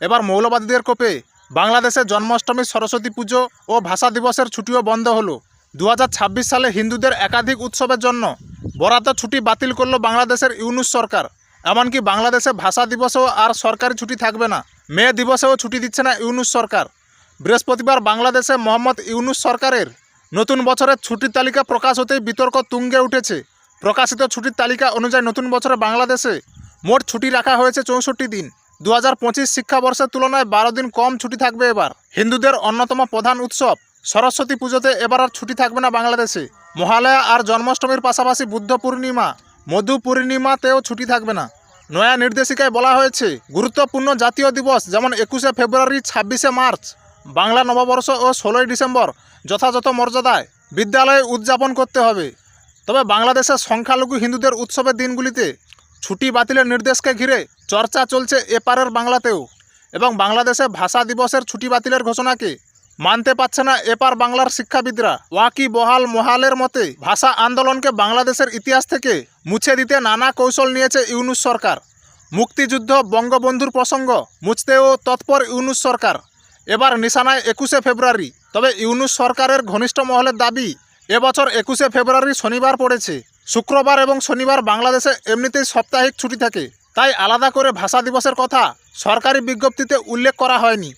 এবার মৌলবাদীদের কোপে বাংলাদেশে জন্মাষ্টমী, সরস্বতী পুজো ও ভাষা দিবসের ছুটিও বন্ধ হলো। 2026 সালে হিন্দুদের একাধিক উৎসবের জন্য বরাদ্দ ছুটি বাতিল করলো বাংলাদেশের ইউনূস সরকার। এমনকি বাংলাদেশে ভাষা দিবসেও আর সরকারি ছুটি থাকবে না। মে দিবসেও ছুটি দিচ্ছে না ইউনূস সরকার। বৃহস্পতিবার বাংলাদেশে মোহাম্মদ ইউনূস সরকারের নতুন বছরের ছুটির তালিকা প্রকাশ হতেই বিতর্ক তুঙ্গে উঠেছে। প্রকাশিত ছুটির তালিকা অনুযায়ী নতুন বছরে বাংলাদেশে মোট ছুটি রাখা হয়েছে 64 দিন। 2025 শিক্ষাবর্ষের তুলনায় 12 দিন কম ছুটি থাকবে এবার। হিন্দুদের অন্যতম প্রধান উৎসব সরস্বতী পুজোতে এবার আর ছুটি থাকবে না বাংলাদেশে। মহালয়া আর জন্মাষ্টমীর পাশাপাশি বুদ্ধ পূর্ণিমা, মধু পূর্ণিমাতেও ছুটি থাকবে না। নয়া নির্দেশিকায় বলা হয়েছে, গুরুত্বপূর্ণ জাতীয় দিবস যেমন 21শে ফেব্রুয়ারি, 26শে মার্চ, বাংলা নববর্ষ ও 16ই ডিসেম্বর যথাযথ মর্যাদায় বিদ্যালয়ে উদযাপন করতে হবে। তবে বাংলাদেশের সংখ্যালঘু হিন্দুদের উৎসবের দিনগুলিতে ছুটি বাতিলের নির্দেশকে ঘিরে চর্চা চলছে এপারের বাংলাতেও। এবং বাংলাদেশে ভাষা দিবসের ছুটি বাতিলের ঘোষণাকে মানতে পারছে না এপার বাংলার শিক্ষাবিদরা। ওয়াকি বহাল মোহালের মতে, ভাষা আন্দোলনকে বাংলাদেশের ইতিহাস থেকে মুছে দিতে নানা কৌশল নিয়েছে ইউনূস সরকার। মুক্তিযুদ্ধ, বঙ্গবন্ধুর প্রসঙ্গ মুছতেও তৎপর ইউনূস সরকার। এবার নিশানায় 21শে ফেব্রুয়ারি। তবে ইউনূস সরকারের ঘনিষ্ঠ মহলের দাবি, এবছর 21শে ফেব্রুয়ারি শনিবার পড়েছে। শুক্রবার এবং শনিবার বাংলাদেশে এমনিতেই সাপ্তাহিক ছুটি থাকে, তাই আলাদা করে ভাষা দিবসের কথা সরকারি বিজ্ঞপ্তিতে উল্লেখ করা হয়নি।